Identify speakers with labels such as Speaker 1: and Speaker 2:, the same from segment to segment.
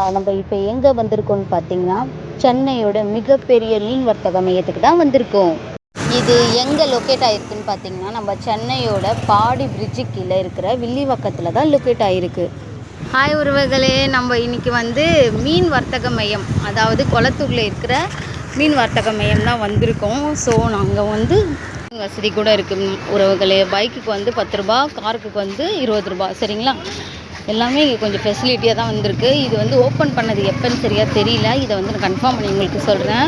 Speaker 1: நம்ம இப்போ எங்கே வந்திருக்கோம்னு பார்த்தீங்கன்னா சென்னையோட மிகப்பெரிய மீன் வர்த்தக மையத்துக்கு தான் வந்திருக்கோம். இது எங்கே லொக்கேட் ஆகிருக்குன்னு பார்த்தீங்கன்னா நம்ம சென்னையோட பாடி பிரிட்ஜு கீழே இருக்கிற வில்லிவாக்கத்தில் தான் லொக்கேட் ஆகிருக்கு. ஹாய் உறவுகளே, நம்ம இன்றைக்கி வந்து மீன் வர்த்தக மையம், அதாவது கொளத்தூரில் இருக்கிற மீன் வர்த்தக மையம் தான் வந்திருக்கோம். ஸோ நாங்கள் வந்து வசதி கூட இருக்குது உறவுகளே. பைக்குக்கு வந்து 10 ரூபா, காருக்கு வந்து 20 ரூபா. சரிங்களா, எல்லாமே இங்கே கொஞ்சம் ஃபெசிலிட்டியாக தான் வந்திருக்கு. இது வந்து ஓப்பன் பண்ணது எப்போன்னு சரியாக தெரியல. இதை வந்து நான் கன்ஃபார்ம் பண்ணி உங்களுக்கு சொல்கிறேன்.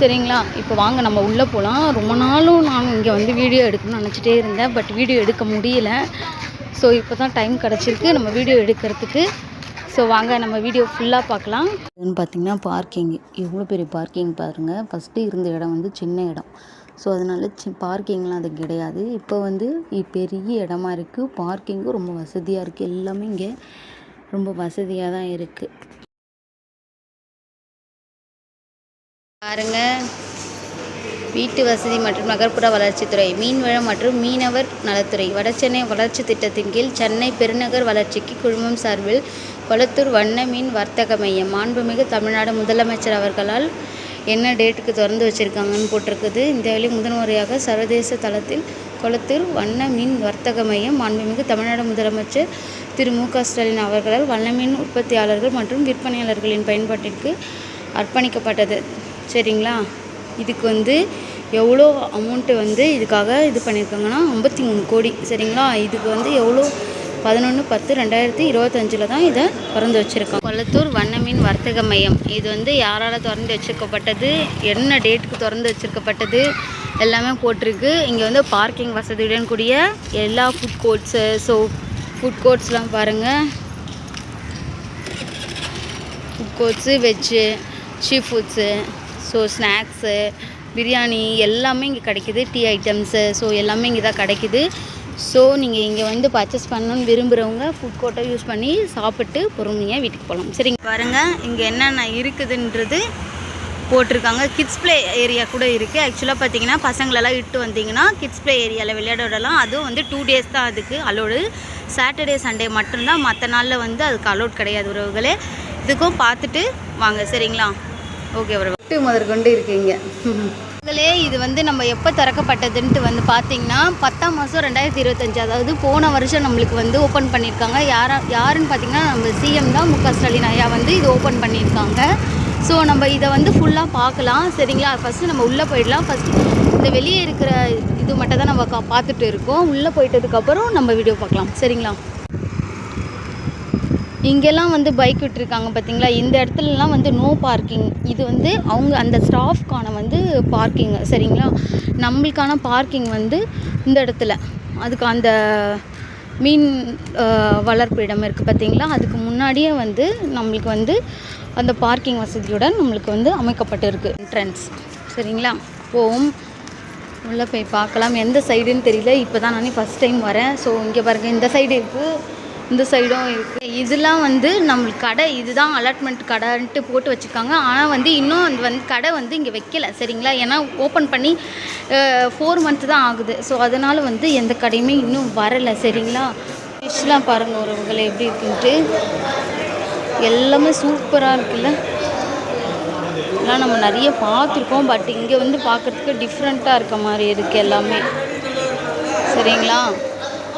Speaker 1: சரிங்களா, இப்போ வாங்க நம்ம உள்ளே போகலாம். ரொம்ப நாளும் நான் இங்கே வந்து வீடியோ எடுக்கணும்னு நினச்சிட்டே இருந்தேன், பட் வீடியோ எடுக்க முடியல. ஸோ இப்போ தான் டைம் கிடச்சிருக்கு நம்ம வீடியோ எடுக்கிறதுக்கு. ஸோ வாங்க நம்ம வீடியோ ஃபுல்லாக பார்க்கலாம். இதுன்னு பார்த்திங்கன்னா பார்க்கிங், எவ்வளோ பெரிய பார்க்கிங் பாருங்கள். ஃபஸ்ட்டு இருந்த இடம் வந்து சின்ன இடம், ஸோ அதனால் பார்க்கிங்லாம் அது கிடையாது. இப்போ வந்து பெரிய இடமா இருக்குது. பார்க்கிங்கும் ரொம்ப வசதியாக இருக்குது. எல்லாமே இங்கே ரொம்ப வசதியாக தான் இருக்குது பாருங்கள். வீட்டு வசதி மற்றும் நகர்ப்புற வளர்ச்சித்துறை, மீன்வளம் மற்றும் மீனவர் நலத்துறை, வடசென்னை வளர்ச்சி திட்டத்தின் கீழ் சென்னை பெருநகர் வளர்ச்சிக்கு குழுமம் சார்பில் கொளத்தூர் வண்ண மீன் வர்த்தக மையம் மாண்புமிகு தமிழ்நாடு முதலமைச்சர் அவர்களால் என்ன டேட்டுக்கு திறந்து வச்சுருக்காங்கன்னு போட்டிருக்குது. இந்தியாவிலே முதன்முறையாக சர்வதேச தளத்தில் கொளத்தூர் வண்ண மீன் வர்த்தக மையம் மாண்புமிகு தமிழ்நாடு முதலமைச்சர் திரு மு.க. ஸ்டாலின் அவர்களால் வண்ண மீன் உற்பத்தியாளர்கள் மற்றும் விற்பனையாளர்களின் பயன்பாட்டிற்கு அர்ப்பணிக்கப்பட்டது. சரிங்களா, இதுக்கு வந்து எவ்வளோ அமௌண்ட்டு வந்து இதுக்காக இது பண்ணியிருக்காங்கன்னா 53 கோடி. சரிங்களா, இதுக்கு வந்து எவ்வளோ 11/10/2025 தான் இதை திறந்து வச்சுருக்காங்க. கொளத்தூர் வண்ண மீன் வர்த்தக மையம் இது வந்து யாரால் திறந்து வச்சுருக்கப்பட்டது, என்ன டேட்டுக்கு திறந்து வச்சுருக்கப்பட்டது எல்லாமே போட்டிருக்கு. இங்கே வந்து பார்க்கிங் வசதியுடன் கூடிய எல்லா ஃபுட் கோர்ட்ஸு, ஸோ ஃபுட் கோர்ட்ஸ்லாம் பாருங்கள். ஃபுட் கோர்ட்ஸு, வெஜ்ஜு, சீ ஃபுட்ஸு, ஸோ ஸ்நாக்ஸு, பிரியாணி எல்லாமே இங்கே கிடைக்கிது. டீ ஐட்டம்ஸு, ஸோ எல்லாமே இங்கே தான் கிடைக்கிது. ஸோ நீங்கள் இங்கே வந்து பர்ச்சேஸ் பண்ணணுன்னு விரும்புகிறவங்க ஃபுட் கோர்ட்டை யூஸ் பண்ணி சாப்பிட்டு பொறுமையாக வீட்டுக்கு போகலாம். சரிங்க, பாருங்கள் இங்கே என்னென்ன இருக்குதுன்றது போட்டிருக்காங்க. கிட்ஸ் ப்ளே ஏரியா கூட இருக்குது. ஆக்சுவலாக பார்த்தீங்கன்னா பசங்களெல்லாம் இட்டு வந்தீங்கன்னா கிட்ஸ் ப்ளே ஏரியாவில் விளையாட விடலாம். அதுவும் வந்து 2 டேஸ் தான் அதுக்கு அலோடு. சாட்டர்டே சண்டே மட்டும்தான், மற்ற நாளில் வந்து அதுக்கு அலோட் கிடையாது உறவுகளே. இதுக்கும் பார்த்துட்டு வாங்க. சரிங்களா, ஓகே உறவு. முதற்கொண்டு இருக்கீங்க உங்களே. இது வந்து நம்ம எப்போ திறக்கப்பட்டதுன்ட்டு வந்து பார்த்தீங்கன்னா 10ஆம் மாதம் 2025, அதாவது போன வருஷம் நம்மளுக்கு வந்து ஓப்பன் பண்ணியிருக்காங்க. யாருன்னு பார்த்தீங்கன்னா நம்ம சிஎம் தான், மு.க. ஸ்டாலின் ஐயா வந்து இது ஓப்பன் பண்ணியிருக்காங்க. ஸோ நம்ம இதை வந்து ஃபுல்லாக பார்க்கலாம். சரிங்களா, ஃபஸ்ட்டு நம்ம உள்ளே போயிடலாம். ஃபஸ்ட்டு இந்த வெளியே இருக்கிற இது மட்டும் தான் நம்ம பார்த்துட்டு இருக்கோம். உள்ளே போயிட்டதுக்கப்புறம் நம்ம வீடியோ பார்க்கலாம். சரிங்களா, இங்கெல்லாம் வந்து பைக் விட்டுருக்காங்க பார்த்தீங்களா. இந்த இடத்துலலாம் வந்து நோ பார்க்கிங். இது வந்து அவங்க அந்த ஸ்டாஃப்கான வந்து பார்க்கிங். சரிங்களா, நம்மளுக்கான பார்க்கிங் வந்து இந்த இடத்துல, அதுக்கு அந்த மீன் வளர்ப்பு இடம் இருக்குது பார்த்தீங்களா, அதுக்கு முன்னாடியே வந்து நம்மளுக்கு வந்து அந்த பார்க்கிங் வசதியுடன் நம்மளுக்கு வந்து அமைக்கப்பட்டிருக்கு என்ட்ரன்ஸ். சரிங்களா, போவோம் உள்ளே போய் பார்க்கலாம். எந்த சைடுன்னு தெரியல, இப்போ தான் நானே ஃபஸ்ட் டைம் வரேன். ஸோ இங்கே பாருங்கள், இந்த சைடு இருக்குது, இந்த சைடும் இருக்குது. இதெல்லாம் வந்து நம்மளுக்கு கடை, இதுதான் அலாட்மெண்ட் கடைன்ட்டு போட்டு வச்சுருக்காங்க. ஆனால் வந்து இன்னும் அது வந்து கடை வந்து இங்கே வைக்கலை. சரிங்களா, ஏன்னா ஓப்பன் பண்ணி 4 மந்த் தான் ஆகுது. ஸோ அதனால் வந்து எந்த கடையுமே இன்னும் வரலை. சரிங்களா, ஃபிஷ்லாம் பாருங்கள் உறவுகளை எப்படி இருக்குன்ட்டு. எல்லாமே சூப்பராக இருக்குல்ல. எல்லாம் நம்ம நிறைய பார்த்துருக்கோம், பட் இங்கே வந்து பார்க்குறதுக்கு டிஃப்ரெண்ட்டாக இருக்க மாதிரி இருக்குது எல்லாமே. சரிங்களா,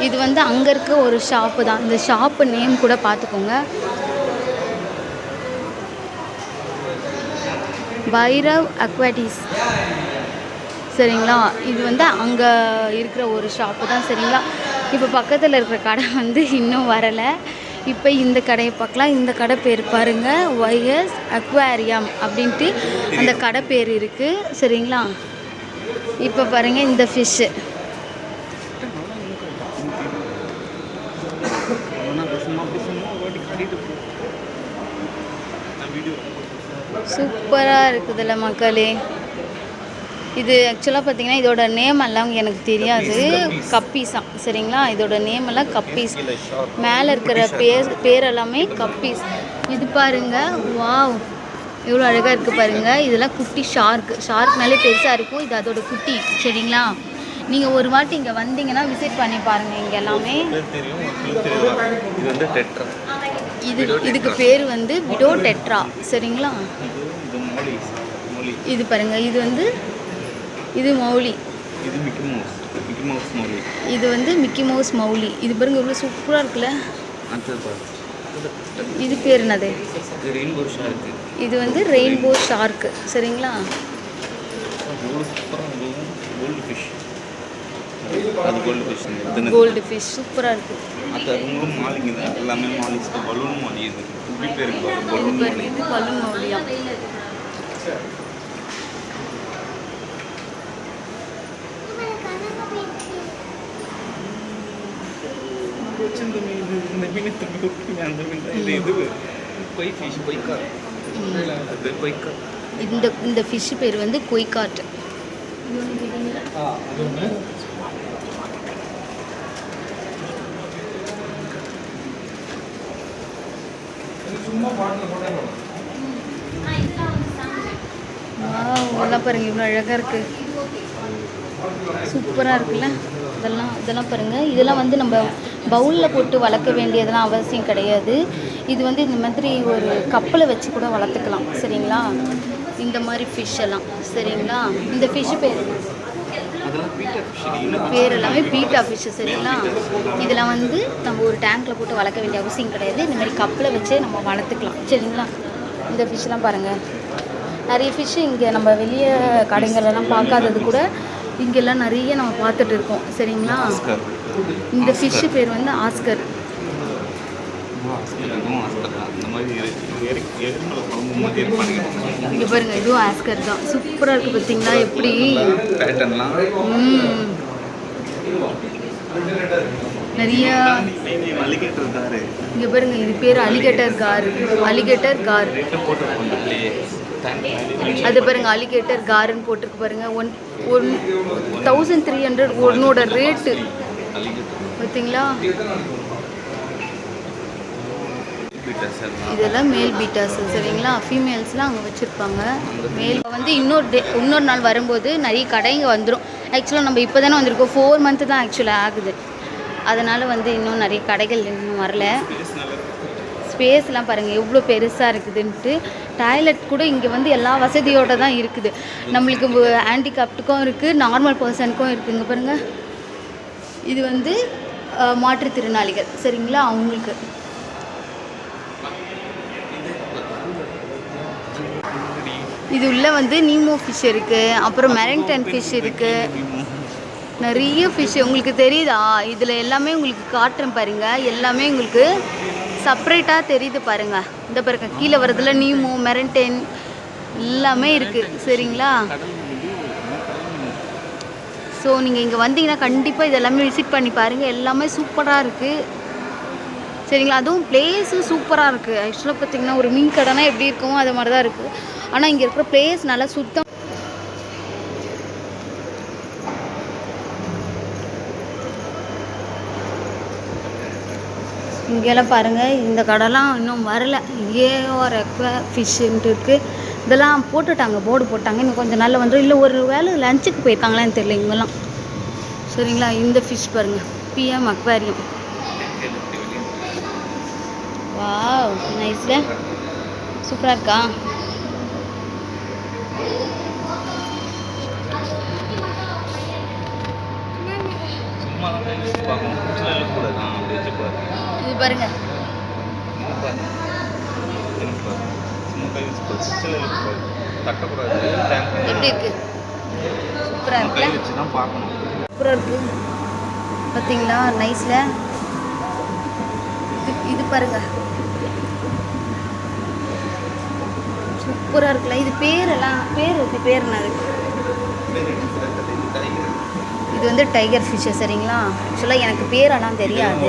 Speaker 1: இது வந்து அங்கே இருக்க ஒரு ஷாப்பு தான். இந்த ஷாப்பு நேம் கூட பார்த்துக்கோங்க, பைரவ் அக்வாட்டிஸ். சரிங்களா, இது வந்து அங்கே இருக்கிற ஒரு ஷாப்பு தான். சரிங்களா, இப்போ பக்கத்தில் இருக்கிற கடை வந்து இன்னும் வரலை. இப்போ இந்த கடையை பார்க்கலாம். இந்த கடை பேர் பாருங்கள், ஒய்எஸ் அக்வாரியம் அப்படின்ட்டு அந்த கடை பேர் இருக்குது. சரிங்களா, இப்போ பாருங்கள் இந்த ஃபிஷ்ஷு சூப்பராக இருக்குதுல்ல மக்களே. இது ஆக்சுவலாக பார்த்தீங்கன்னா இதோட நேம் எல்லாம் எனக்கு தெரியாது, கப்பீஸாம். சரிங்களா, இதோட நேம் எல்லாம் கப்பீஸ். மேலே இருக்கிற பேர் எல்லாமே கப்பீஸ். இது பாருங்கள், வாவ் எவ்வளோ அழகாக இருக்குது பாருங்கள். இதெல்லாம் குட்டி ஷார்க்னாலே பெருசாக இருக்கும். இது அதோட குட்டி. சரிங்களா, நீங்கள் ஒரு வாட்டி இங்கே வந்தீங்கன்னா விசிட் பண்ணி பாருங்கள். இங்கே எல்லாமே
Speaker 2: இது வந்து டெட்ரா
Speaker 1: இதுக்கு பேர் வந்து விடோ டெட்ரா சரிங்களா. இது பாருங்க, இது வந்து இது மௌலி,
Speaker 2: இது மிக்கி மவுஸ் மௌலி,
Speaker 1: இது வந்து மிக்கி மவுஸ் மௌலி. இது பாருங்க இவ்வளோ சூப்பராக இருக்குல்ல. இது பேர் என்னது?
Speaker 2: Rainbow shark.
Speaker 1: இது வந்து ரெயின்போ ஷார்க்கு சரிங்களா. கோல்டு ஃபிஷ் சூப்பராக இருக்குது.
Speaker 2: அதுவும் மாலிங்க தான், எல்லாமே மாலிஸ். பலூன் மாலி இது பேர்
Speaker 1: இது பலூன் மௌலியா.
Speaker 2: இந்த மீன் திருப்பி அந்த மீன் தான் இது கொய் ஃபிஷ், கொய்காட்.
Speaker 1: இந்த ஃபிஷ் பேர் வந்து கொய்காட். இதெல்லாம் பாருங்க இவ்வளோ அழகாக இருக்குது, சூப்பராக இருக்குல்ல. இதெல்லாம் பாருங்கள், இதெல்லாம் வந்து நம்ம பவுலில் போட்டு வளர்க்க வேண்டியதெல்லாம் அவசியம் கிடையாது. இது வந்து இந்த மாதிரி ஒரு கப்பில் வச்சு கூட வளர்த்துக்கலாம் சரிங்களா. இந்த மாதிரி ஃபிஷ் எல்லாம் சரிங்களா. இந்த ஃபிஷ் பேர் எல்லாமே பீட்டா ஃபிஷ்ஷு சரிங்களா. இதெல்லாம் வந்து நம்ம ஒரு டேங்க்கில் போட்டு வளர்க்க வேண்டிய அவசியம் கிடையாது. இந்த மாதிரி கப்பில் வச்சு நம்ம வளர்த்துக்கலாம் சரிங்களா. இந்த ஃபிஷ்ஷெலாம் பாருங்கள், நிறைய ஃபிஷ்ஷு இங்கே நம்ம வெளியே கடைங்களெல்லாம் பார்க்காதது கூட இங்கெல்லாம் நிறைய நம்ம பார்த்துட்டு இருக்கோம் சரிங்களா. இந்த ஃபிஷ்ஷு பேர் வந்து ஆஸ்கர். இங்கே பாருங்க, இதுவும் ஆஸ்கர் தான். சூப்பராக இருக்குது பார்த்தீங்களா எப்படி. நிறைய இங்கே பாருங்க, இது பேர் அலிகேட்டர் கார். அது பாருங்க அலிகேட்டர் காருன்னு போட்டிருக்கு பாருங்க. 1300 ஒன்னோட ரேட்டு பார்த்தீங்களா. இதெல்லாம் மேல் பீட்டாஸ் சரிங்களா. ஃபீமேல்ஸ்லாம் அங்கே வச்சுருப்பாங்க. மேல் வந்து இன்னொரு நாள் வரும்போது நிறைய கடைங்க வந்துடும். ஆக்சுவலாக நம்ம இப்போ தானே வந்திருக்கோம், 4 மந்த்து தான் ஆக்சுவலாக ஆகுது. அதனால் வந்து இன்னும் நிறைய கடைகள் இன்னும் வரல. ஸ்பேஸ்லாம் பாருங்கள் எவ்வளோ பெருசாக இருக்குதுன்ட்டு. டாய்லெட் கூட இங்கே வந்து எல்லா வசதியோடு தான் இருக்குது. நம்மளுக்கு ஹேண்டிகேப்டுக்கும் இருக்குது, நார்மல் பர்சனுக்கும் இருக்குதுங்க பாருங்கள். இது வந்து மாற்றுத்திறனாளிகள் சரிங்களா, அவங்களுக்கு. இது உள்ள வந்து நீமோ ஃபிஷ் இருக்குது, அப்புறம் மெரங்டன் ஃபிஷ் இருக்குது, நிறைய ஃபிஷ் உங்களுக்கு தெரியுதா. இதில் எல்லாமே உங்களுக்கு காட்டுறேன் பாருங்கள், எல்லாமே உங்களுக்கு செப்ரேட்டாக தெரியுது பாருங்கள். இந்த பாருங்க கீழே வரதுல நீமோ மெரங்டன் எல்லாமே இருக்குது சரிங்களா. ஸோ நீங்கள் இங்கே வந்தீங்கன்னா கண்டிப்பாக இதெல்லாமே விசிட் பண்ணி பாருங்கள். எல்லாமே சூப்பராக இருக்குது சரிங்களா. அதுவும் பிளேஸும் சூப்பராக இருக்குது. ஆக்சுவலாக பார்த்திங்கன்னா ஒரு மீன் கடைனா எப்படி இருக்குமோ அது மாதிரி தான் இருக்குது. ஆனால் இங்கே இருக்கிற பிளேஸ் நல்லா சுத்தம். இங்கெல்லாம் பாருங்கள், இந்த கடைலாம் இன்னும் வரல. ஏஆர் அக்வா ஃபிஷ்ஷுன்ட்டு இருக்குது. இதெல்லாம் போட்டுட்டாங்க, போர்டு போட்டாங்க. இன்னும் கொஞ்சம் நாளில் வந்துடும். இல்லை ஒரு வேளை லஞ்சுக்கு போயிருக்காங்களான்னு தெரியல இங்கெல்லாம் சரிங்களா. இந்த ஃபிஷ் பாருங்கள், பிஎம் அக்வாரியம். வாவ் நைஸ்ல, சூப்பராக இருக்கா. இது பாருங்க, எப்படி இருக்கு, சூப்பரா இருக்குல்ல. சூப்பரா இருக்கு பார்த்தீங்களா, நைஸ்ல. இது பாருங்க சூப்பரா இருக்குல்ல. இது பேரெல்லாம் பேர் என்ன இருக்கு. இது வந்து டைகர் ஃபிஷ் சரிங்களா. ஆக்சுவலாக எனக்கு பேர் ஆனால் தெரியாது.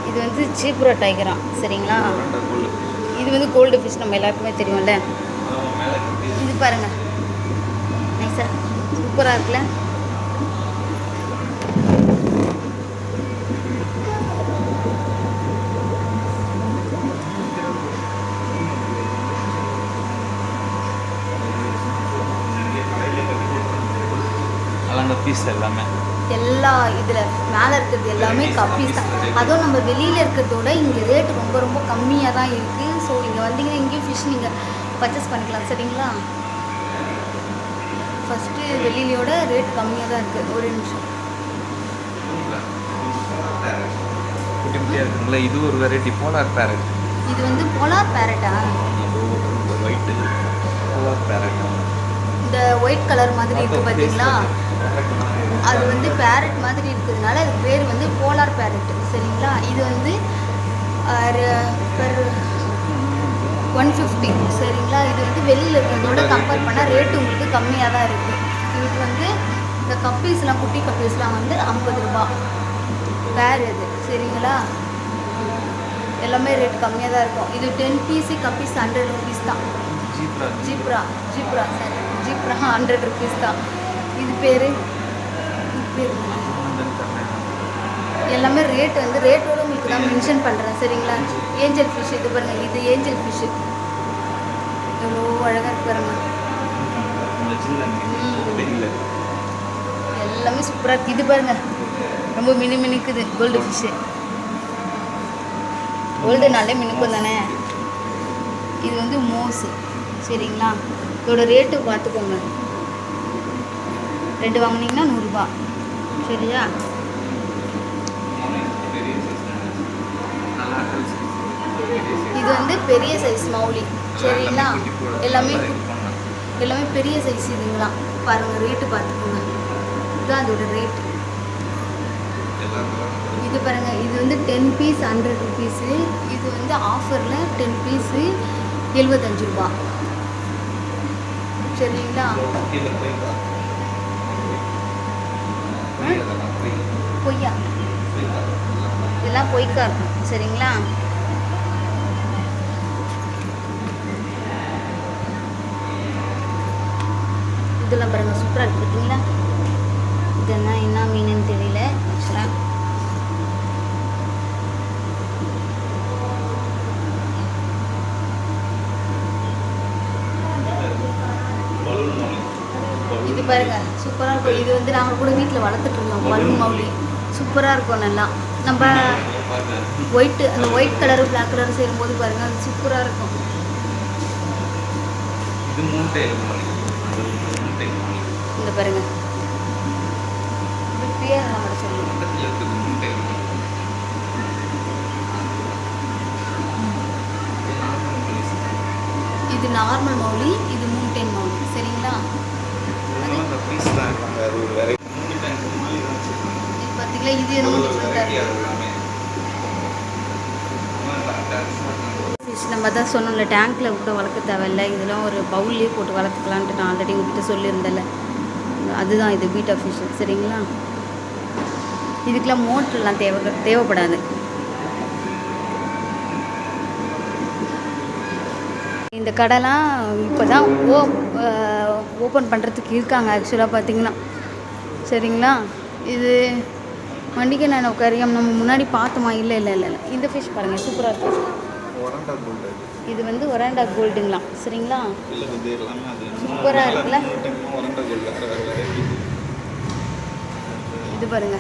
Speaker 1: இது வந்து சீப்ரா டைகரா சரிங்களா. இது வந்து கோல்டு ஃபிஷ், நம்ம எல்லாருக்குமே தெரியும்ல. இது பாருங்க நைஸா சூப்பராக இருக்குல்ல.
Speaker 2: அந்த பீஸ் எல்லாமே
Speaker 1: எல்லா இதில் மேலே இருக்கிறது எல்லாமே கப்பீஸ் தான். அதுவும் நம்ம வெளியில் இருக்கிறதோட இங்கே ரேட்டு ரொம்ப ரொம்ப கம்மியாக தான் இருக்குது. ஸோ இங்கே வந்தீங்கன்னா இங்கேயும் ஃபிஷ் நீங்கள் பர்ச்சேஸ் பண்ணிக்கலாம். சரிங்களா? ஃபஸ்ட்டு வெளியிலையோட ரேட் கம்மியாக தான் இருக்குது. ஒரு நிமிஷம்.
Speaker 2: குட்டி குட்டியாக இருக்குங்களா? இது ஒரு வெரைட்டி போலார் பேரட்.
Speaker 1: இது வந்து போலார் பேரட்டா?
Speaker 2: White polar parrot.
Speaker 1: இந்த ஒயிட் கலர் மாதிரி இருக்குது பார்த்தீங்களா? அது வந்து பேரட் மாதிரி இருக்கிறதுனால அது பேர் வந்து போலார் பேரட். சரிங்களா? இது வந்து பெர் 150. சரிங்களா? இது வந்து வெளியில் இருக்கிறதோட கம்பேர் பண்ணால் ரேட்டு உங்களுக்கு கம்மியாக தான் இருக்குது. இதுக்கு வந்து இந்த கப்பீஸ்லாம் குட்டி கப்பீஸ்லாம் வந்து 50 ரூபா பேர் இது. சரிங்களா? எல்லாமே ரேட் கம்மியாக தான் இருக்கும். இது 10 பீஸு கப்பீஸ் 100 ருபீஸ் தான். ஜீப்ரா சாரி ஜீப்ரா 100 ருபீஸ் தான். இது பேர் எல்லாமே ரேட் வந்து ரேட்டோடு உங்களுக்கு தான் மென்ஷன் பண்ணுறேன். சரிங்களா? ஏஞ்சல் ஃபிஷ் இது பாருங்கள். இது ஏஞ்சல் ஃபிஷ்ஷு எவ்வளோ அழகாக இருக்கு பாருங்க. எல்லாமே சூப்பராக இருக்குது. இது பாருங்கள் ரொம்ப மினுக்குது கோல்டு ஃபிஷ்ஷு. கோல்டுனாலே மினுக்கும் தானே. இது வந்து மோஸு. சரிங்களா? இதோட ரேட்டு பார்த்துக்கோங்க. 2 வாங்கினீங்கன்னா 100 ரூபா. சரியா? இது வந்து பெரிய சைஸ் மௌலி. சரிங்களா? எல்லாமே பெரிய சைஸ் இதுங்களா. பாருங்கள் ரேட்டு பார்த்துக்கோங்க. இதுதான் அதோட ரேட்டு. இது பாருங்கள். இது வந்து 10 பீஸ் 100 ருபீஸு. இது வந்து ஆஃபரில் 10 பீஸு 75 ரூபா. சரிங்களா? பொய்யா இதெல்லாம் பொய்க்கா இருக்கும். சரிங்களா? இதெல்லாம் பாருங்கள் சூப்பராக இருக்குது பார்த்தீங்களா? இதெல்லாம் என்ன மீனுன்னு தெரியல ஆக்சுவலாக. இது பாருங்கள் சூப்பராக இருக்கும். இது வந்து நாங்கள் கூட வீட்டில் வளர்த்துட்டு இருந்தோம். பலூன் மௌலி சூப்பராக இருக்கும். நல்லா நம்ம அந்த ஒயிட் கலரு பிளாக் கலரு சேரும்போது பாருங்கள் அது சூப்பராக இருக்கும். இந்த பாருங்க இது பேர் நம்ம சொல்லுவோம். இது நார்மல் மௌலி. இது மூன்டைன் மௌலி. சரிங்களா? இது பார்த்தீங்களா? இது ரொம்ப டிஃப்ரெண்ட்டாக இருக்குது. ஃபிஷ் நம்ம தான் சொன்னோம்ல டேங்க்கில் கூட வளர்க்க தேவையில்லை. இதெல்லாம் ஒரு பவுல்லே போட்டு வளர்த்துக்கலான்ட்டு நான் ஆல்ரெடி உங்கள்கிட்ட சொல்லியிருந்தேன்ல. அதுதான் இது பீட்டா ஃபிஷ். சரிங்களா? இதுக்கெலாம் மோட்டர்லாம் தேவைப்படாது. இந்த கடைலாம் இப்போ தான் ஓப்பன் பண்ணுறதுக்கு இருக்காங்க ஆக்சுவலாக பார்த்தீங்கன்னா. சரிங்களா? இது வண்டிக்கு நான் கரியம் நம்ம முன்னாடி பார்த்தோமா? இல்லை இந்த ஃபிஷ் பாருங்கள் சூப்பராக இருக்குது. இது வந்து ஒராண்டா கோல்டுங்களா. சரிங்களா? சூப்பராக இருக்குல்ல. இது பாருங்க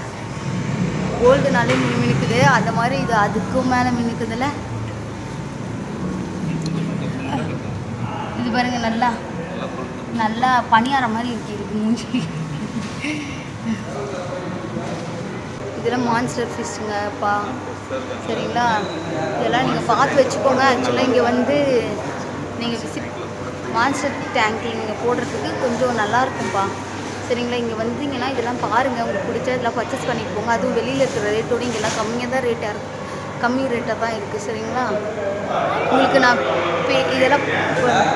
Speaker 1: கோல்டுனாலே மினுக்குது. அந்த மாதிரி இது அதுக்கும் மேலே மினுக்குதுல்ல. இது பாருங்க நல்லா பனியார மாதிரி இருக்கு மூஞ்சி. இதெல்லாம் மான்ஸ்டர் ஃபிஷ்ஷுங்கப்பா. சரிங்களா? இதெல்லாம் நீங்கள் பார்த்து வச்சுக்கோங்க. ஆக்சுவலாக இங்கே வந்து நீங்கள் விசிட் மான்ஸ்டர் டேங்க்கில் நீங்கள் போடுறதுக்கு கொஞ்சம் நல்லாயிருக்கும்ப்பா. சரிங்களா? இங்கே வந்தீங்கன்னா இதெல்லாம் பாருங்கள். உங்களுக்கு பிடிச்சா இதெல்லாம் பர்ச்சேஸ் பண்ணிட்டு போங்க. அதுவும் வெளியில் இருக்கிற ரேட்டோடு இங்கெல்லாம் கம்மியாக தான் ரேட்டாக இருக்குது. கம்மி ரேட்டாக தான் இருக்குது. சரிங்களா? உங்களுக்கு நான் இதெல்லாம் போடுறேன்.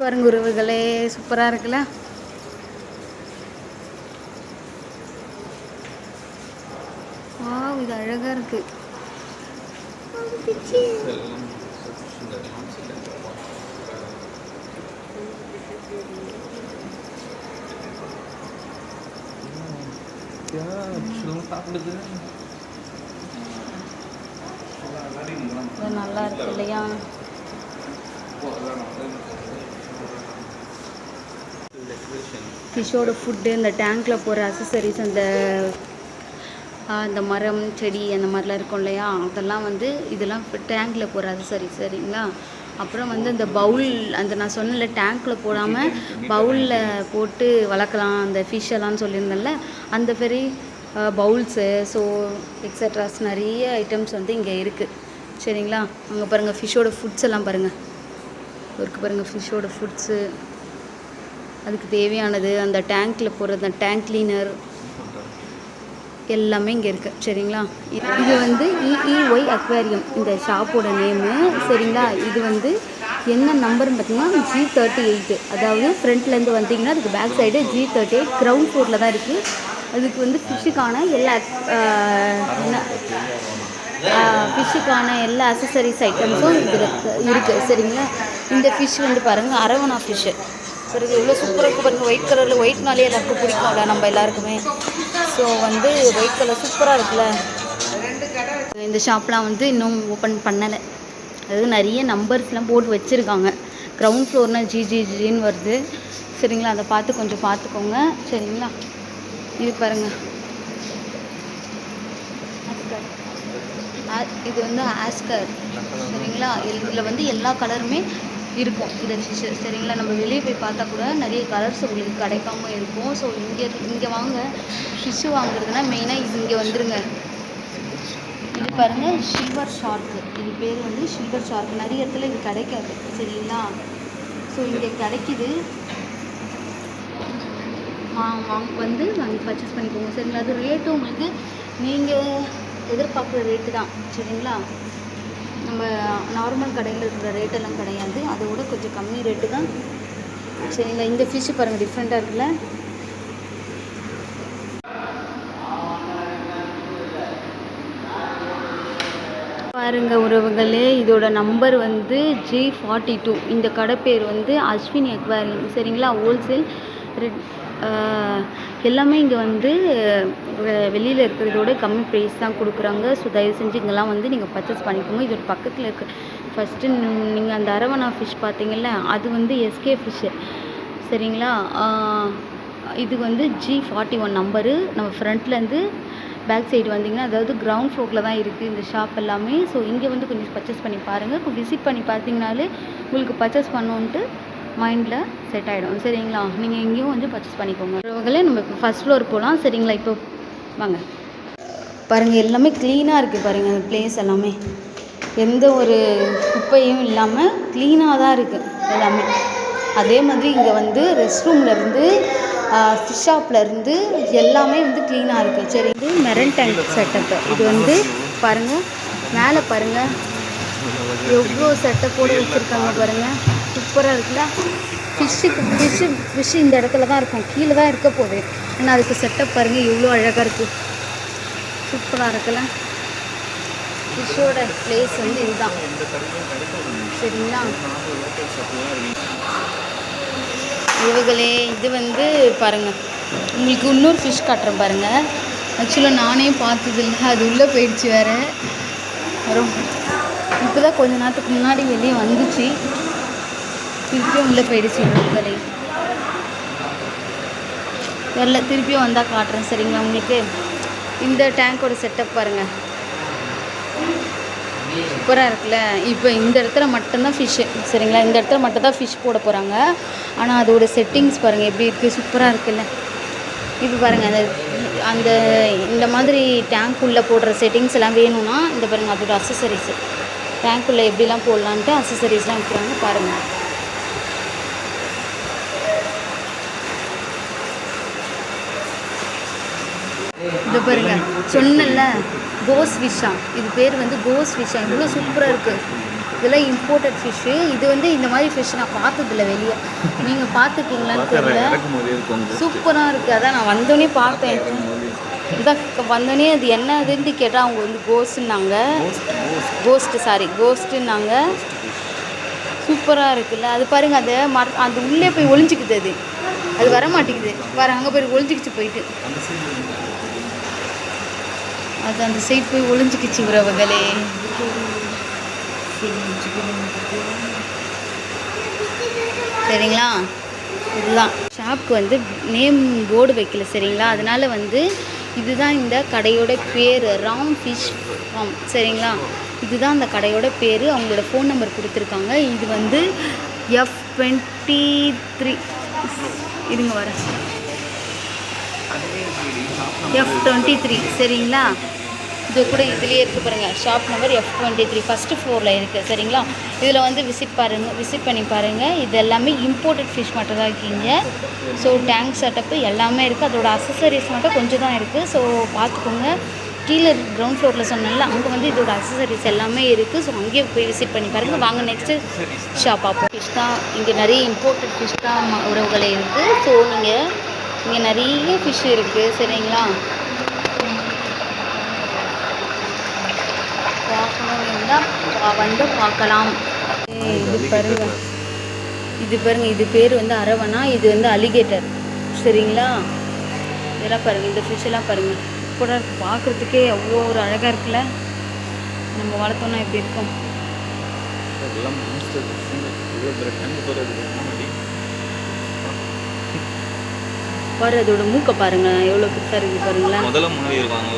Speaker 1: பாருங்க உறவுகளே சூப்பராக இருக்குல்ல. இது அழகாக இருக்கு.
Speaker 2: சாப்பிடுது
Speaker 1: நல்லா இருக்கு இல்லையா? ஃபிஷ்ஷோட ஃபுட்டு, இந்த டேங்க்கில் போகிற அசசரிஸ், அந்த மரம் செடி அந்த மாதிரிலாம் இருக்கும் இல்லையா, அதெல்லாம் வந்து இதெல்லாம் டேங்க்கில் போகிற அசசரிஸ் சரிங்களா. அப்புறம் வந்து இந்த பவுல், அந்த நான் சொன்னல டேங்க்கில் போடாமல் பவுலில் போட்டு வளர்க்கலாம் அந்த ஃபிஷ்ஷெல்லாம் சொல்லியிருந்தேன்ல, அந்த பெரிய பவுல்ஸு, ஸோ எக்ஸட்ராஸ் நிறைய ஐட்டம்ஸ் வந்து இங்கே இருக்குது சரிங்களா. அங்கே பாருங்கள் ஃபிஷ்ஷோட ஃபுட்ஸ் எல்லாம் பாருங்கள் இருக்குது பாருங்கள். ஃபிஷ்ஷோட ஃபுட்ஸு, அதுக்கு தேவையானது, அந்த டேங்க்கில் போடுற அந்த டேங்க் கிளீனர் எல்லாமே இங்கே இருக்குது சரிங்களா. இது வந்து இஇஒய் அக்வேரியம் இந்த ஷாப்போட நேமு சரிங்களா. இது வந்து என்ன நம்பர்னு பார்த்தீங்கன்னா G38, அதாவது ஃப்ரண்ட்லேருந்து வந்தீங்கன்னா அதுக்கு பேக் சைடு G38 கிரவுண்ட் ஃப்ளோரில் தான் இருக்குது. அதுக்கு வந்து ஃபிஷ்ஷுக்கான எல்லா அசசரிஸ் ஐட்டம்ஸும் இதில் இருக்குது சரிங்களா. இந்த ஃபிஷ் வந்து பாருங்கள் அரவணா ஃபிஷ்ஷு சரி, எவ்வளோ சூப்பராக இருக்குது பாருங்கள். ஒயிட் கலரில், ஒயிட்னாலே எல்லாருக்கும் பிடிக்கும்ல நம்ம எல்லாருக்குமே. ஸோ வந்து ஒயிட் கலர் சூப்பராக இருக்குல்ல. இந்த ஷாப்லாம் வந்து இன்னும் ஓப்பன் பண்ணலை, அதாவது நிறைய நம்பர்ஸ்லாம் போட்டு வச்சுருக்காங்க. கிரவுண்ட் ஃப்ளோர்னால் ஜின்னு வருது சரிங்களா. அதை கொஞ்சம் பார்த்துக்கோங்க சரிங்களா. இது பாருங்கள், இது வந்து ஆஸ்கர் சரிங்களா. இதில் வந்து எல்லா கலருமே இருக்கும் இந்த ஃபிஷ்ஷு சரிங்களா. நம்ம வெளியே போய் பார்த்தா கூட நிறைய கலர்ஸ் உங்களுக்கு கிடைக்காம இருக்கும். ஸோ இங்கே வாங்க, ஃபிஷ்ஷு வாங்குறதுனா மெயினாக இது இங்கே வந்துருங்க. இது பாருங்கள் சில்வர் ஷார்க்கு, இது பேர் வந்து சில்வர் ஷார்க். நிறைய இடத்துல இது கிடைக்காது சரிங்களா. ஸோ இங்கே கிடைக்கிது, வாங்கி பர்ச்சேஸ் பண்ணிக்கோங்க சரிங்களா. அது ரேட்டும் உங்களுக்கு நீங்கள் எதிர்பார்க்குற ரேட்டு தான் சரிங்களா. நம்ம நார்மல் கடையில் இருக்கிற ரேட்டெல்லாம் கிடையாது, அதோட கொஞ்சம் கம்மி ரேட்டு தான் சரிங்களா. இந்த ஃபிஷ்ஷு பாருங்கள் டிஃப்ரெண்ட்டாக இருக்குல்ல. பாருங்கள் உறவுகளே, இதோட நம்பர் வந்து G42. இந்த கடை பேர் வந்து அஸ்வினி அக்வாரியம் சரிங்களா. ஹோல்சேல் எல்லாமே இங்கே வந்து வெளியில் இருக்கிறதோட கம்மி ப்ரைஸ் தான் கொடுக்குறாங்க. ஸோ தயவு செஞ்சு இங்கெல்லாம் வந்து நீங்கள் பர்ச்சேஸ் பண்ணிக்கோங்க. இதோட பக்கத்தில் இருக்க ஃபஸ்ட்டு நீங்கள் அந்த அரவணா ஃபிஷ் பார்த்தீங்கல்ல, அது வந்து எஸ்கே ஃபிஷ்ஷு சரிங்களா. இது வந்து G41 நம்பரு. நம்ம ஃப்ரண்ட்லேருந்து பேக் சைடு வந்தீங்கன்னா, அதாவது கிரவுண்ட் ஃப்ளோரில் தான் இருக்குது இந்த ஷாப் எல்லாமே. ஸோ இங்கே வந்து கொஞ்சம் பர்ச்சேஸ் பண்ணி பாருங்கள். இப்போ விசிட் பண்ணி பார்த்தீங்கனாலே உங்களுக்கு பர்ச்சேஸ் பண்ணோன்ட்டு மைண்டில் செட் ஆகிடும் சரிங்களா. நீங்கள் எங்கேயும் வந்து பர்ச்சேஸ் பண்ணிக்கோங்க உறவுகளே. நம்ம இப்போ ஃபஸ்ட் ஃப்ளோர் போகலாம் சரிங்களா. இப்போ வாங்க பாருங்கள், எல்லாமே க்ளீனாக இருக்குது பாருங்கள். அந்த பிளேஸ் எல்லாமே எந்த ஒரு குப்பையும் இல்லாமல் க்ளீனாக தான் இருக்குது எல்லாமே. அதே மாதிரி இங்கே வந்து ரெஸ்ட் ரூம்லேருந்து ஃபிஷ் ஷாப்லேருந்து எல்லாமே வந்து க்ளீனாக இருக்குது சரி. இது மெரன் டேங்க் செட்டப்பு. இது வந்து பாருங்கள், மேலே பாருங்கள் எவ்வளோ செட்டப்போடு வச்சுருக்காங்க பாருங்கள், சூப்பராக இருக்குல்ல. ஃபிஷ்ஷு இந்த இடத்துல தான் இருக்கும், கீழே தான் இருக்க போகுது. ஆனால் அதுக்கு செட்டப் பாருங்கள் எவ்வளோ அழகாக இருக்குது, சூப்பராக இருக்குல்ல. ஃபிஷ்ஷோட பிளேஸ் வந்து இதுதான் சரிங்களா. உறவுகளே, இது வந்து பாருங்கள், உங்களுக்கு இன்னொரு ஃபிஷ் காட்டுறேன் பாருங்கள். ஆக்சுவலாக நானே பார்த்ததில்லை, அது உள்ளே போயிடுச்சு வேறு. இப்போ தான் கொஞ்ச நேரத்துக்கு முன்னாடி வெளியே வந்துச்சு, திருப்பியும் உள்ளே போயிடுச்சு. உறவுகளே வரல, திருப்பியும் வந்தால் காட்டுறேன் சரிங்களா உங்களுக்கு. இந்த டேங்கோட செட்டப் பாருங்கள், சூப்பராக இருக்குல்ல. இப்போ இந்த இடத்துல மட்டும்தான் ஃபிஷ்ஷு சரிங்களா. இந்த இடத்துல மட்டும் தான் ஃபிஷ் போட போகிறாங்க. ஆனால் அதோட செட்டிங்ஸ் பாருங்கள் எப்படி இருக்குது, சூப்பராக இருக்குல்ல. இப்போ பாருங்கள், அந்த இந்த மாதிரி டேங்க்குள்ளே போடுற செட்டிங்ஸ் எல்லாம் வேணும்னா இந்த பாருங்கள், அதோட அசசரிஸு டேங்க்குள்ளே எப்படிலாம் போடலான்ட்டு அசசரிஸ்லாம் வைக்கிறாங்க பாருங்கள். இது பாருங்கள், சொன்னல கோஸ் ஃபிஷ்ஷா, இது பேர் வந்து கோஸ் ஃபிஷ்ஷா. இவ்வளோ சூப்பராக இருக்குது. இதெல்லாம் இம்போர்ட்டட் ஃபிஷ்ஷு. இது வந்து இந்த மாதிரி ஃபிஷ் நான் பார்த்ததில்ல வெளியே. நீங்கள் பார்த்துருக்கீங்களான்னு தெரியல, சூப்பராக இருக்குது. அதான் நான் வந்தோடனே பார்த்தேன். இதான் வந்தோடனே அது என்ன இதுன்னு கேட்டால் அவங்க வந்து கோஸ்ட்டுன்னாங்க, கோஸ்ட்டுன்னாங்க. சூப்பராக இருக்குல்ல. அது பாருங்கள், அதை அது உள்ளே போய் ஒளிஞ்சிக்குது. அது வர மாட்டேங்குது. பாரு, அங்கே போய் ஒளிஞ்சிக்கிச்சு போயிட்டு. அது அந்த சைட் போய் ஒளிஞ்சிக்கிச்சு உறவுகளே. சரிங்களா, இதுதான் ஷாப்புக்கு வந்து நேம் போர்டு வைக்கல. சரிங்களா, அதனால் வந்து இதுதான் இந்த கடையோட பேர், ராம் ஃபிஷ் ஃபார்ம். சரிங்களா, இதுதான் அந்த கடையோட பேர். அவங்களோட ஃபோன் நம்பர் கொடுத்துருக்காங்க. இது வந்து F23 இருங்க வர F23. சரிங்களா, இது கூட இதுலேயே இருக்குது பாருங்கள். ஷாப் நம்பர் F23 ஃபஸ்ட்டு ஃப்ளோரில் இருக்குது. சரிங்களா, இதில் வந்து விசிட் பண்ணி பாருங்கள். இது எல்லாமே இம்போர்ட்டட் ஃபிஷ் மட்டும் தான் இருக்கீங்க. ஸோ டேங்க் செட்டப்பு எல்லாமே இருக்குது. அதோட அசசரிஸ் மட்டும் கொஞ்சம் தான் இருக்குது. ஸோ பார்த்துக்கோங்க. கீழே கிரவுண்ட் ஃப்ளோரில் சொன்னால அங்கே வந்து இதோட அசசரிஸ் எல்லாமே இருக்குது. ஸோ அங்கேயே போய் விசிட் பண்ணி பாருங்கள். வாங்க நெக்ஸ்ட்டு ஷாப் பார்ப்போம். ஃபிஷ் தான் இங்கே நிறைய இம்போர்ட்டட் ஃபிஷ் தான் உறவுகளே இருக்குது. ஸோ நீங்கள் இங்கே நிறைய ஃபிஷ் இருக்குது. சரிங்களா, பார்க்கணும் வந்து பார்க்கலாம். இது பாருங்கள், இது பேர் வந்து அரவணா, இது வந்து அலிகேட்டர். சரிங்களா, இதெல்லாம் பாருங்கள், இந்த ஃபிஷ்ஷெல்லாம் பாருங்கள், கூட பார்க்குறதுக்கே அவ்வளோ ஒரு அழகாக இருக்குல்ல. நம்ம வளர்த்தோன்னா எப்படி இருக்கும். பாரு, அதோட மூக்கை பாருங்க எவ்வளோ பெருசாக இருக்குது பாருங்களேன்.
Speaker 2: முதல்ல முன்னாடி இருக்காங்க.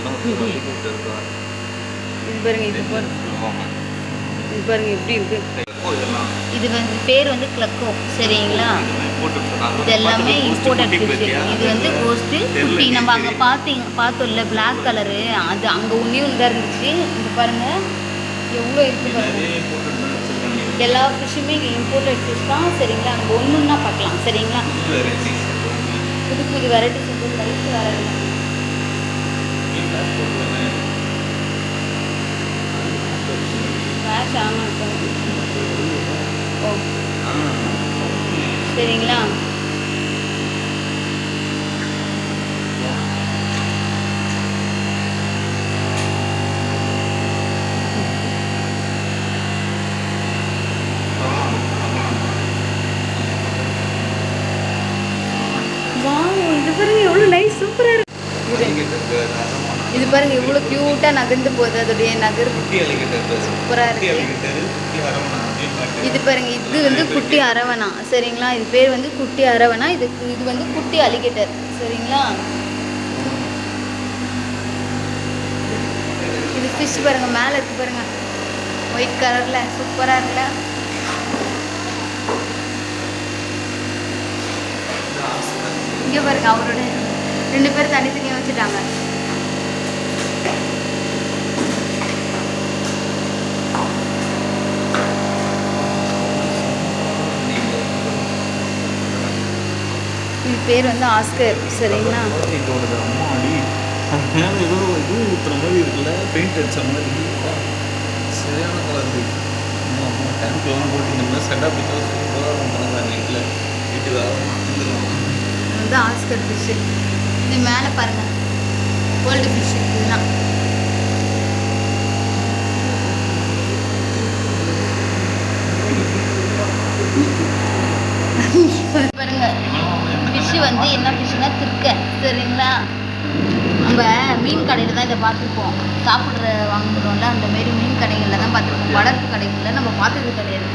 Speaker 1: இது பாருங்க, இது பாருங்க எப்படி இருக்கு. இது வந்து பேர் வந்து கிளக்கோ. சரிங்களா, இது எல்லாமே இம்போர்ட்டட் ஃபிஷ். இது வந்து கோஸ்ட்டு குட்டி. நம்ம அங்கே பார்த்தோம்ல பிளாக் கலரு, அது அங்கே ஒன்றே தான் இருந்துச்சு. இது பாருங்க எவ்வளோ இருக்குது பாருங்க. எல்லா ஃபிஷ்ஷுமே இங்கே இம்போர்ட்டட் ஃபிஷ் தான். சரிங்களா, நம்ம ஒன்றுன்னா பார்க்கலாம். சரிங்களா, புது புது வெரைட்டிஸ் வந்து லைஃப் வேறு மேட்ச் ஆமாம். ஓ சரிங்களா, இது பாருங்க எவ்வளோ லைஃப் சூப்பராக இருக்கு. இது பாருங்க எவ்வளோ க்யூட்டாக நகர்ந்து போகுது. அதோடைய நகர் சூப்பராக இருக்கு. இது பாருங்க, இது வந்து குட்டி அரவணா. சரிங்களா, இது பேர் வந்து குட்டி அரவணா. இது வந்து குட்டி அலிகேட்டர். சரிங்களா, இது ஃபிஷ் பாருங்க மேலே இருக்கு பாருங்க, ஒயிட் கலர்ல சூப்பராக இருக்குல்ல. இங்கே பாருங்க, அவரோட 2 பேர் தனித்தனியாக வச்சுட்டாங்க. இது பேர் வந்து ஆஸ்கர். சரிங்களா,
Speaker 2: ஏதோ இது ஊற்றுற மாதிரி இருக்குல்ல, பெயிண்ட் அடிச்ச மாதிரி சரியான கலர். டேங்க்லாம் போட்டு இந்த மாதிரி செட்டப் வச்சா சூப்பராக பண்ணுறாங்க. வீட்டில் வீட்டுக்கு வந்துடலாம்.
Speaker 1: இது வந்து ஆஸ்கர் ஃபிஷ்ஷு. இது மேலே பாருங்கள் கோல்டு ஃபிஷ்ஷு. இதுதான் பாருங்க. ஃபிஷ்ஷு வந்து என்ன ஃபிஷ்ஷுனா திருக்க. சரிங்களா, நம்ம மீன் கடையில் தான் இதை பார்த்துருப்போம். வாங்குறோம்ல, அந்த மாரி மீன் கடைகளில் தான் பார்த்துருப்போம். வளர்ப்பு கடைகளில் நம்ம பார்த்தது கிடையாது.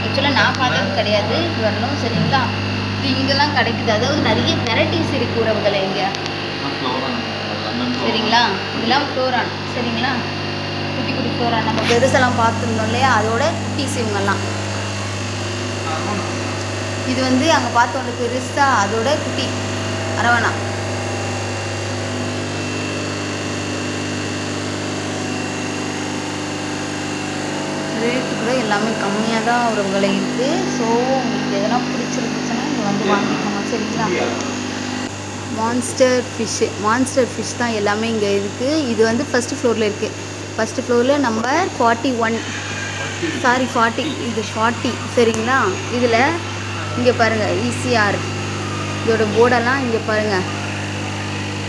Speaker 1: ஆக்சுவலாக நான் பார்த்தது கிடையாது இது வரணும். சரிங்களா, இது இங்கெல்லாம் கிடைக்குது. அதாவது நிறைய வெரைட்டிஸ் இருக்குது உறவுகளை இங்கே. சரிங்களா, இதெல்லாம் ஃப்ளோரான். சரிங்களா, குட்டி குட்டி ஃப்ளோரான். நம்ம பெருசெல்லாம் பார்த்துருந்தோம் இல்லையா, அதோட குட்டீஸ் இவங்கெல்லாம். இது வந்து அங்கே பார்த்தோம் பெருசாக, அதோட குட்டி அரவணா. ரேட்டு கூட எல்லாமே கம்மியாக தான் உறவுகளை இருக்குது. ஸோ உங்களுக்கு எதனா பிடிச்சிருந்துச்சுன்னா இங்கே வந்து வாங்கிக்கோங்க. சரிங்களா, மான்ஸ்டர் ஃபிஷ் தான் எல்லாமே இங்கே இருக்குது. இது வந்து ஃபஸ்ட்டு ஃப்ளோரில் இருக்குது. ஃபஸ்ட்டு ஃப்ளோரில் நம்பர் 41 40. இது 40. சரிங்களா, இதில் இங்கே பாருங்கள் ECR இதோட போர்டெல்லாம் இங்கே பாருங்கள்.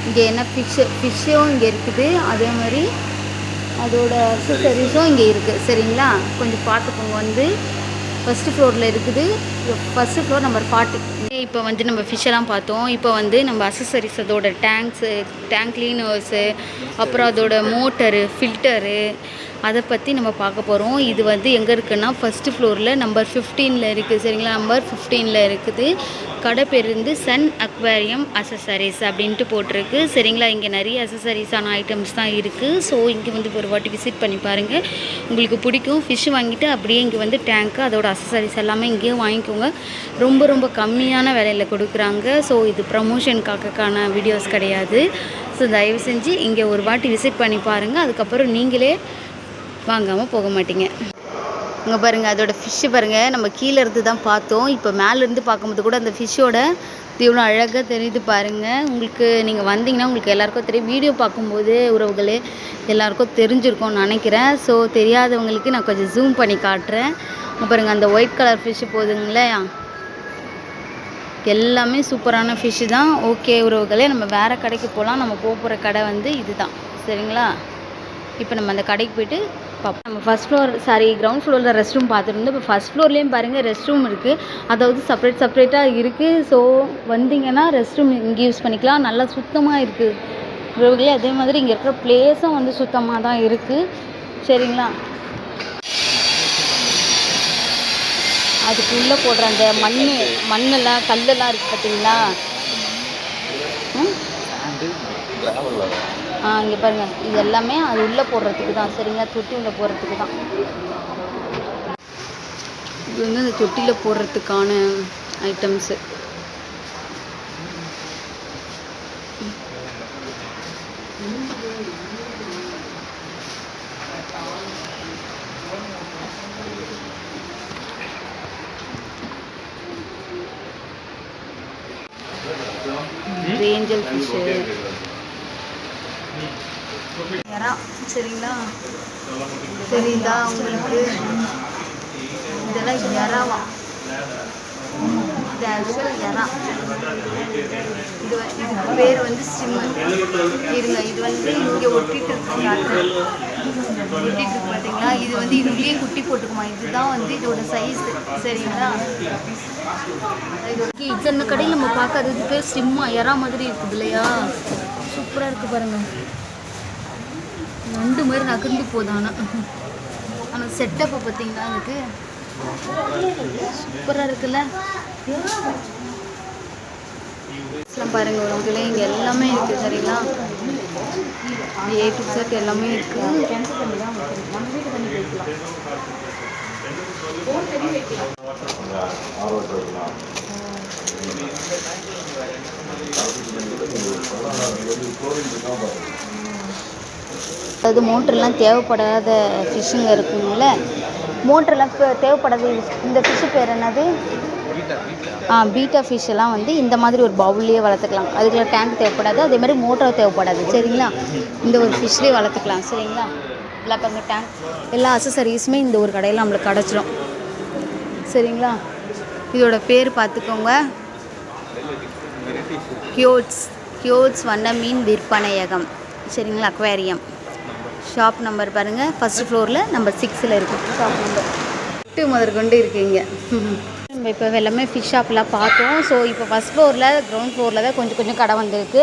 Speaker 1: இங்கே என்ன ஃபிஷ்ஷும் இங்கே இருக்குது. அதே மாதிரி அதோட அக்சசரிஸும் இங்கே இருக்குது. சரிங்களா, கொஞ்சம் பார்த்துக்கோங்க. வந்து ஃபஸ்ட்டு ஃப்ளோரில் இருக்குது. First floor number 40. இப்போ வந்து நம்ம ஃபிஷ்ஷெல்லாம் பார்த்தோம். இப்போ வந்து நம்ம அசசரிஸ், அதோட டேங்க் கிளீனர்ஸு, அப்புறம் அதோட மோட்டரு, ஃபில்டரு, அதை பற்றி நம்ம பார்க்க போகிறோம். இது வந்து எங்கே இருக்குன்னா ஃபஸ்ட்டு ஃப்ளோரில் நம்பர் 15ல் இருக்குது. சரிங்களா, நம்பர் 15ல் இருக்குது. கடை பேர் வந்து சன் அக்வேரியம் அசசரிஸ் அப்படின்ட்டு போட்டிருக்கு. சரிங்களா, இங்கே நிறைய அசசரிஸான ஐட்டம்ஸ் தான் இருக்குது. ஸோ இங்கே வந்து ஒரு வாட்டி விசிட் பண்ணி பாருங்கள், உங்களுக்கு பிடிக்கும். ஃபிஷ் வாங்கிட்டு அப்படியே இங்கே வந்து டேங்க்கு, அதோட அசசரிஸ் எல்லாமே இங்கேயே வாங்கிக்கோங்க. ரொம்ப ரொம்ப கம்மியான விலையில் கொடுக்குறாங்க. ஸோ இது ப்ரமோஷனுக்கான வீடியோஸ் கிடையாது. ஸோ தயவு செஞ்சு இங்கே ஒரு வாட்டி விசிட் பண்ணி பாருங்கள். அதுக்கப்புறம் நீங்களே வாங்காமல் போக மாட்டீங்க. இங்கே பாருங்கள், அதோட ஃபிஷ்ஷு பாருங்கள். நம்ம கீழே இருந்து தான் பார்த்தோம். இப்போ மேலேருந்து பார்க்கும்போது கூட அந்த ஃபிஷ்ஷோட இது இவ்வளோ அழகாக தெரியுது பாருங்கள். உங்களுக்கு நீங்கள் வந்தீங்கன்னா உங்களுக்கு எல்லாேருக்கும் தெரியும். வீடியோ பார்க்கும்போது உறவுகளே எல்லாேருக்கும் தெரிஞ்சிருக்கும்னு நினைக்கிறேன். ஸோ தெரியாதவங்களுக்கு நான் கொஞ்சம் ஜூம் பண்ணி காட்டுறேன். இங்கே பாருங்கள், அந்த ஒயிட் கலர் ஃபிஷ்ஷு போதுங்களே, எல்லாமே சூப்பரான ஃபிஷ்ஷு தான். ஓகே உறவுகளே, நம்ம வேறு கடைக்கு போகலாம். நம்ம போகிற கடை வந்து இது தான். சரிங்களா, இப்போ நம்ம அந்த கடைக்கு போய்ட்டு பார்ப்போம். நம்ம ஃபஸ்ட் ஃப்ளோர் கிரவுண்ட் ஃப்ளோரில் ரெஸ்ட் ரூம் பார்த்துருந்தோம். இப்போ ஃபஸ்ட் ஃப்ளோர்லேயும் பாருங்கள் ரெஸ்ட் ரூம் இருக்குது. அதாவது செப்பரேட்டாக இருக்குது. ஸோ வந்தீங்கன்னா ரெஸ்ட் ரூம் இங்கே யூஸ் பண்ணிக்கலாம். நல்லா சுத்தமாக இருக்குது உறவுகளே. அதே மாதிரி இங்கே இருக்கிற பிளேஸும் வந்து சுத்தமாக தான் இருக்குது. சரிங்களா, அதுக்குள்ளே போடுற அந்த மண்ணெல்லாம் கல்லெல்லாம் இருக்குது பார்த்தீங்களா. இங்கே பாருங்கள், இது எல்லாமே அது உள்ளே போடுறதுக்கு தான். சரிங்களா, தொட்டி உள்ளே போடுறதுக்கு தான். இது வந்து அந்த தொட்டியில் போடுறதுக்கான ஐட்டம்ஸு. ஏஞ்சல் ஃபிஷ்ஷு, எறா. சரிங்களா, தெரியுதா உங்களுக்கு? இதெல்லாம் எறாவா, இது ஆக்சுவல் எறா. இது பேர் வந்து ஸ்டிம்மர். இருங்க, இது வந்து இங்கே ஒட்டிகிட்டு இருக்கு பார்த்தீங்களா. இது வந்து இதுலேயே குட்டி போட்டுக்குமா. இதுதான் வந்து இதோட சைஸ். சரிங்களா, இதோட இந்த கடையில் நம்ம பார்க்காதது பேர் ஸ்டிம்மா, எறா மாதிரி இருக்குது இல்லையா. சூப்பராக இருக்குது பாருங்கள். நண்டு மாதிரி நகர்ந்து போகுது. ஆனால் செட்டப்பை பார்த்தீங்கன்னா அதுக்கு சூப்பராக இருக்குல்ல. பாருங்கள் உறவுகளே, இங்கே எல்லாமே இருக்குது. சரிங்களா, A to Z எல்லாமே இருக்குது. அதாவது மோட்டர்லாம் தேவைப்படாத ஃபிஷ்ஷுங்க இருக்குங்கள. மோட்டர்லாம் தேவைப்படாத இந்த ஃபிஷ்ஷு பேர் என்னது? பீட்டா ஃபிஷ் எல்லாம் வந்து இந்த மாதிரி ஒரு பவுல்லையே வளர்த்துக்கலாம். அதுக்குள்ள டேங்க் தேவைப்படாது. அதே மாதிரி மோட்டர் தேவைப்படாது. சரிங்களா, இந்த ஒரு ஃபிஷ்லேயே வளர்த்துக்கலாம். சரிங்களா, எல்லாம் பாருங்க, டேங்க் எல்லா அசசரிஸுமே இந்த ஒரு கடையில் நம்மளுக்கு கிடச்சிடும். சரிங்களா, இதோட பேர் பார்த்துக்கோங்க, கியோட்ஸ் வண்ண மீன் விற்பனையகம். சரிங்களா, அக்வேரியம். ஷாப் நம்பர் பாருங்கள், ஃபஸ்ட்டு ஃப்ளோரில் நம்பர் 6ல் இருக்குது. ஷாப் நம்பர் 8 முதற்கொண்டு இருக்குங்க. நம்ம இப்போ எல்லாமே ஃபிஷ் ஷாப்லாம் பார்த்தோம். ஸோ இப்போ ஃபஸ்ட் ஃப்ளோரில் கிரவுண்ட் ஃப்ளோரில் தான் கொஞ்சம் கடை வந்திருக்கு.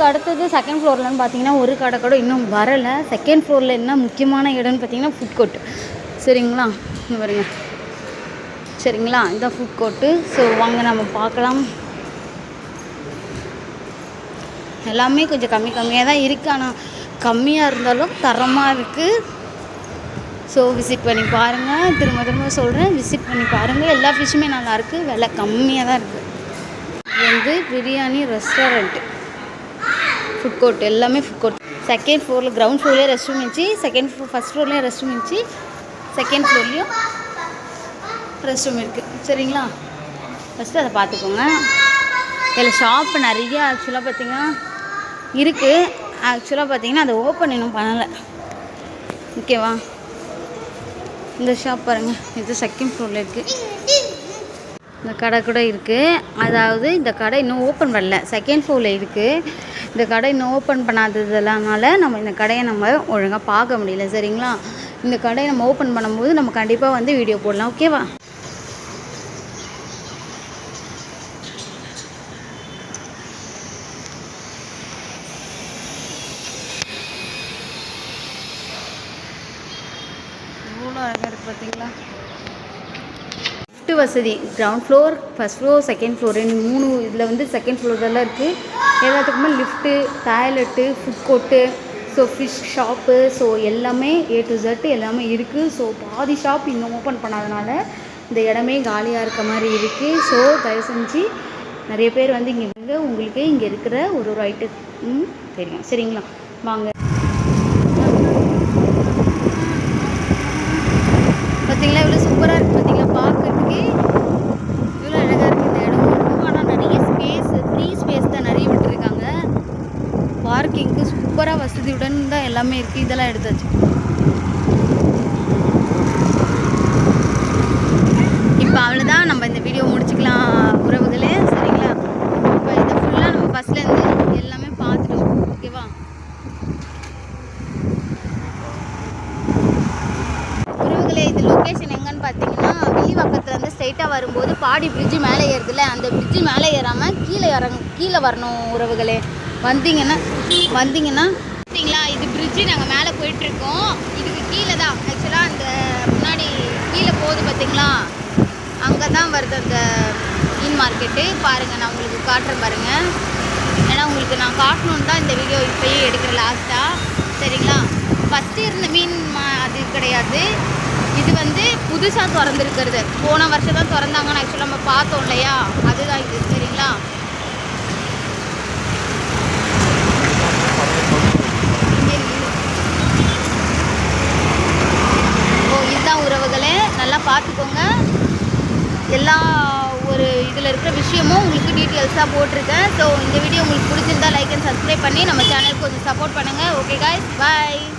Speaker 1: அடுத்தது செகண்ட் ஃப்ளோர்லன்னு பார்த்தீங்கன்னா ஒரு கடை கூட இன்னும் வரலை. செகண்ட் ஃப்ளோரில் என்ன முக்கியமான இடம்னு பார்த்தீங்கன்னா ஃபுட் கோர்ட்டு. சரிங்களா, இங்கே பாருங்க. சரிங்களா, இந்த ஃபுட் கோர்ட்டு. ஸோ வாங்க நம்ம பார்க்கலாம். எல்லாமே கொஞ்சம் கம்மியாக தான் இருக்குது. ஆனால் கம்மியாக இருந்தாலும் தரமாக இருக்குது. ஸோ விசிட் பண்ணி பாருங்கள். திரும்ப சொல்கிறேன், விசிட் பண்ணி பாருங்கள். எல்லா ஃபிஷ்ஷுமே நல்லாயிருக்கு, விலை கம்மியாக தான் இருக்குது. இது வந்து பிரியாணி ரெஸ்டாரண்ட்டு, ஃபுட் கோர்ட், எல்லாமே ஃபுட் கோர்ட். செகண்ட் ஃப்ளோரில் கிரவுண்ட் ஃப்ளோர்லேயே ரெஸ்ட் ரூம் இருந்துச்சு. ஃபஸ்ட் ஃப்ளோர்லேயும் ரெஸ்ட் ரூம் இருந்துச்சு. செகண்ட் ஃப்ளோர்லேயும் ரெஸ்ட் ரூம் இருக்குது. சரிங்களா, ஃபஸ்ட்டு அதை பார்த்துக்கோங்க. இதில் ஷாப்பு நிறைய ஆக்சுவலாக பார்த்திங்கன்னா இருக்குது. ஆக்சுவலாக பார்த்திங்கன்னா அதை ஓப்பன் இன்னும் பண்ணலை. ஓகேவா, இந்த ஷாப் பாருங்கள், இது செகண்ட் ஃப்ளோரில் இருக்குது. இந்த கடை கூட இருக்குது. அதாவது இந்த கடை இன்னும் ஓப்பன் பண்ணல, செகண்ட் ஃப்ளோரில் இருக்குது. இந்த கடை இன்னும் ஓப்பன் பண்ணாததுனால நம்ம இந்த கடையை நம்ம ஒழுங்காக பார்க்க முடியல. சரிங்களா, இந்த கடையை நம்ம ஓப்பன் பண்ணும்போது நம்ம கண்டிப்பாக வந்து வீடியோ போடலாம். ஓகேவா? எவ்வளோ அழகாக இருக்குது பார்த்தீங்களா? லிஃப்ட் வசதி ground floor, first floor, second floor, 3 இதில் வந்து செகண்ட் ஃப்ளோர்லாம் இருக்குது. எல்லாத்துக்குமே lift, toilet, food court, so fish shop, so எல்லாமே A to Z எல்லாமே இருக்குது. ஸோ பாதி ஷாப் இன்னும் ஓப்பன் பண்ணாதனால இந்த இடமே காலியாக இருக்க மாதிரி இருக்குது. ஸோ தயவு செஞ்சு நிறைய பேர் வந்து இங்கே வந்து உங்களுக்கு இங்கே இருக்கிற ஒரு ஐட்டம் தெரியும். சரிங்களா? வாங்க. பார்த்தீங்களா இவ்வளோ சூப்பராக இருக்குது பார்த்தீங்களா? பார்க்குறதுக்கு இவ்வளோ அழகாக இருக்குது இந்த இடம். ஆனால் நிறைய ஸ்பேஸ், ஃப்ரீ ஸ்பேஸ் தான் நிறைய விட்டுருக்காங்க. பார்க்கிங்க்கு சூப்பராக வசதியுடன் தான் எல்லாமே இருக்குது. இதெல்லாம் எடுத்தாச்சு. இப்போ அவ்வளோதான், நம்ம இந்த வீடியோ முடிச்சுக்கலாம் உறவுகளே. சரிங்களா? இப்போ இதை ஃபுல்லாக நம்ம ஃபஸ்ட்லேருந்து எல்லாமே பார்த்துட்டோம். ஓகேவா? உறவுகளே, இது லொக்கேஷன் எங்கன்னு பார்த்தீங்கன்னா வில்லிவாக்கத்துலேருந்து ஸ்ட்ரைட்டாக வரும்போது பாடி பிரிட்ஜு மேலே ஏறுதுல, அந்த பிரிட்ஜு மேலே ஏறாமல் கீழே வரணும் உறவுகளே. வந்தீங்கன்னா பார்த்தீங்களா இது பிரிட்ஜு. நாங்கள் மேலே போயிட்டுருக்கோம். இதுக்கு கீழே தான் ஆக்சுவலாக அந்த முன்னாடி கீழே போகுது பார்த்தீங்களா, அங்கே தான் வருது அந்த மீன் மார்க்கெட்டு. பாருங்கள், நான் உங்களுக்கு காட்டுறேன் பாருங்கள். ஏன்னா உங்களுக்கு நான் காட்டணுன்னு தான் இந்த வீடியோ இப்போயே எடுக்கிறேன் லாஸ்ட்டாக. சரிங்களா? ஃபஸ்ட்டு இருந்த மீன் அது கிடையாது, இது வந்து புதுசாக திறந்துருக்கிறது. போன வருஷம் தான் திறந்தாங்கன்னு ஆக்சுவலாக நம்ம பார்த்தோம் இல்லையா, அதுதான் இது. சரிங்களா? இதுதான் உறவுகளே, நல்லா பார்த்துக்கோங்க. எல்லா ஒரு இதில் இருக்கிற விஷயமும் உங்களுக்கு டீட்டெயில்ஸாக போட்டிருக்கேன். ஸோ இந்த வீடியோ உங்களுக்கு பிடிச்சிருந்தா லைக் அண்ட் சப்ஸ்கிரைப் பண்ணி நம்ம சேனலுக்கு கொஞ்சம் சப்போர்ட் பண்ணுங்கள். ஓகே காய்ஸ், பாய்.